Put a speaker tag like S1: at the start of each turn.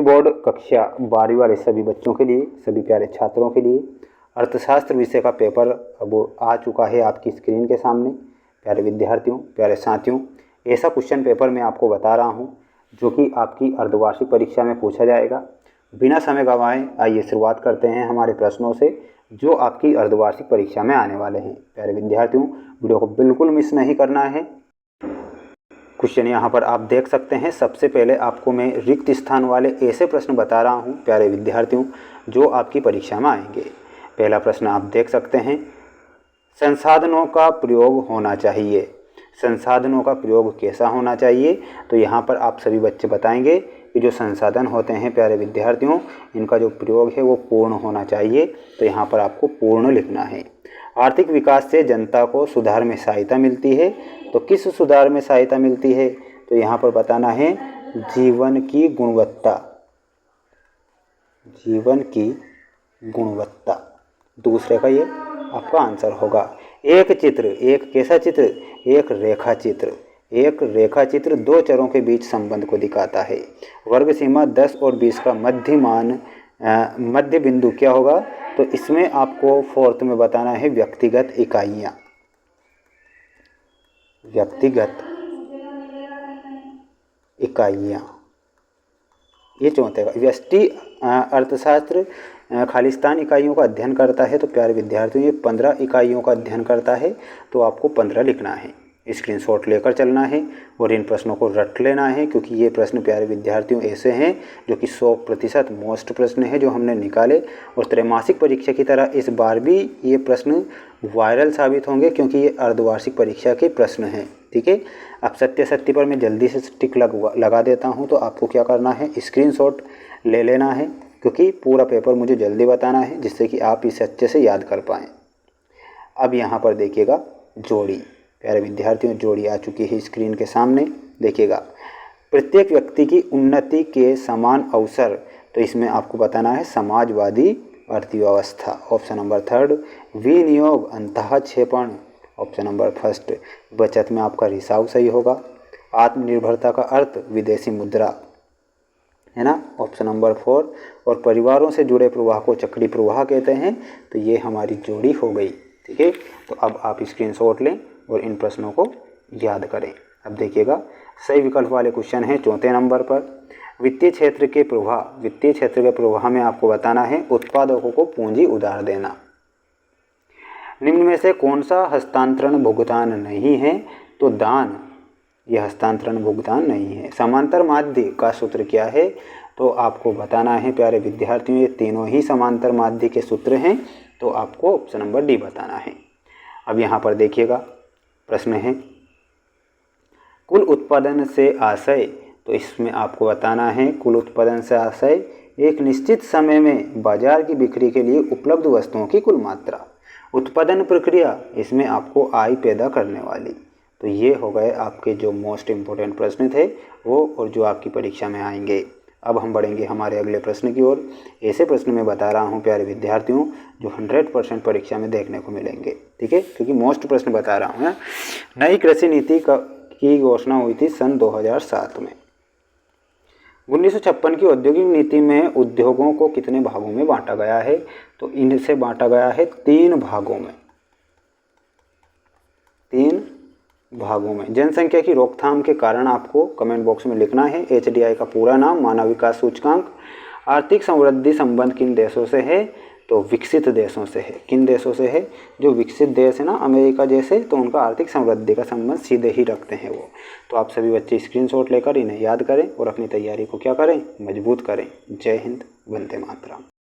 S1: Board कक्षा 12वीं वाले सभी बच्चों के लिए, सभी प्यारे छात्रों के लिए अर्थशास्त्र विषय का पेपर अब आ चुका है आपकी स्क्रीन के सामने। प्यारे विद्यार्थियों, प्यारे साथियों, ऐसा क्वेश्चन पेपर मैं आपको बता रहा हूं जो कि आपकी अर्धवार्षिक परीक्षा में पूछा जाएगा। बिना समय गंवाए आइए शुरुआत करते हैं हमारे प्रश्नों से जो आपकी अर्धवार्षिक परीक्षा में आने वाले हैं। प्यारे विद्यार्थियों, वीडियो को बिल्कुल मिस नहीं करना है। क्वेश्चन यहाँ पर आप देख सकते हैं। सबसे पहले आपको मैं रिक्त स्थान वाले ऐसे प्रश्न बता रहा हूँ प्यारे विद्यार्थियों जो आपकी परीक्षा में आएंगे। पहला प्रश्न आप देख सकते हैं, संसाधनों का प्रयोग होना चाहिए। संसाधनों का प्रयोग कैसा होना चाहिए? तो यहाँ पर आप सभी बच्चे बताएंगे कि जो संसाधन होते हैं प्यारे विद्यार्थियों, इनका जो प्रयोग है वो पूर्ण होना चाहिए। तो यहाँ पर आपको पूर्ण लिखना है। आर्थिक विकास से जनता को सुधार में सहायता मिलती है। तो किस सुधार में सहायता मिलती है? तो यहाँ पर बताना है जीवन की गुणवत्ता। जीवन की गुणवत्ता दूसरे का ये आपका आंसर होगा। एक चित्र, एक कैसा चित्र? एक रेखा चित्र। एक रेखा चित्र दो चरों के बीच संबंध को दिखाता है। वर्ग सीमा 10 और 20 का मध्य बिंदु क्या होगा? तो इसमें आपको फोर्थ में बताना है व्यक्तिगत इकाइयाँ। व्यक्तिगत इकाइयाँ, ये चौथे का। व्यष्टि अर्थशास्त्र खालिस्तान इकाइयों का अध्ययन करता है। तो प्यारे विद्यार्थियों, ये 15 इकाइयों का अध्ययन करता है। तो आपको 15 लिखना है, स्क्रीनशॉट लेकर चलना है और इन प्रश्नों को रट लेना है, क्योंकि ये प्रश्न प्यारे विद्यार्थियों ऐसे हैं जो कि 100% मोस्ट प्रश्न है जो हमने निकाले। और त्रैमासिक परीक्षा की तरह इस बार भी ये प्रश्न वायरल साबित होंगे, क्योंकि ये अर्धवार्षिक परीक्षा के प्रश्न हैं। ठीक है, अब सत्य पर मैं जल्दी से टिक लगा देता हूँ। तो आपको क्या करना है, स्क्रीनशॉट ले लेना है, क्योंकि पूरा पेपर मुझे जल्दी बताना है जिससे कि आप इसे अच्छे से याद कर पाएँ। अब यहाँ पर देखिएगा जोड़ी। प्यारे विद्यार्थियों, जोड़ी आ चुकी है स्क्रीन के सामने। देखिएगा, प्रत्येक व्यक्ति की उन्नति के समान अवसर। तो इसमें आपको बताना है समाजवादी अर्थव्यवस्था। Option number 3। विनियोग अंतःक्षेपण। Option number 1। बचत में आपका रिसाव सही होगा। आत्मनिर्भरता का अर्थ विदेशी मुद्रा है ना, ऑप्शन नंबर 4। और परिवारों से जुड़े प्रवाह को चक्री प्रवाह कहते हैं। तो ये हमारी जोड़ी हो गई। ठीक है, तो अब आप स्क्रीनशॉट लें और इन प्रश्नों को याद करें। अब देखिएगा, सही विकल्प वाले क्वेश्चन है चौथे नंबर पर। वित्तीय क्षेत्र के प्रवाह। वित्तीय क्षेत्र के प्रवाह में आपको बताना है उत्पादकों को पूंजी उधार देना। निम्न में से कौन सा हस्तांतरण भुगतान नहीं है? तो दान, यह हस्तांतरण भुगतान नहीं है। समांतर माध्य का सूत्र क्या है? तो आपको बताना है प्यारे विद्यार्थियों, ये तीनों ही समांतर माध्य के सूत्र हैं। तो आपको ऑप्शन नंबर डी बताना है। अब यहाँ पर देखिएगा, प्रश्न है कुल उत्पादन से आशय। तो इसमें आपको बताना है कुल उत्पादन से आशय एक निश्चित समय में बाजार की बिक्री के लिए उपलब्ध वस्तुओं की कुल मात्रा। उत्पादन प्रक्रिया, इसमें आपको आय पैदा करने वाली। तो ये हो गए आपके जो मोस्ट इम्पोर्टेंट प्रश्न थे वो, और जो आपकी परीक्षा में आएंगे। अब हम बढ़ेंगे हमारे अगले प्रश्न की ओर। ऐसे प्रश्न मैं बता रहा हूँ प्यारे विद्यार्थियों जो 100% परीक्षा में देखने को मिलेंगे। ठीक है, क्योंकि मोस्ट प्रश्न बता रहा हूँ। नई कृषि नीति की घोषणा हुई थी सन 2007 में। 1956 की औद्योगिक नीति में उद्योगों को कितने भागों में बांटा गया है? तो इनसे बांटा गया है 3 भागों में। 3 भागों में। जनसंख्या की रोकथाम के कारण आपको कमेंट बॉक्स में लिखना है। HDI का पूरा नाम मानव विकास सूचकांक। आर्थिक समृद्धि संबंध किन देशों से है? तो विकसित देशों से है। किन देशों से है? जो विकसित देश है ना, अमेरिका जैसे, तो उनका आर्थिक समृद्धि का संबंध सीधे ही रखते हैं वो। तो आप सभी बच्चे स्क्रीनशॉट लेकर इन्हें याद करें और अपनी तैयारी को क्या करें, मजबूत करें। जय हिंद, वंदे मातरम।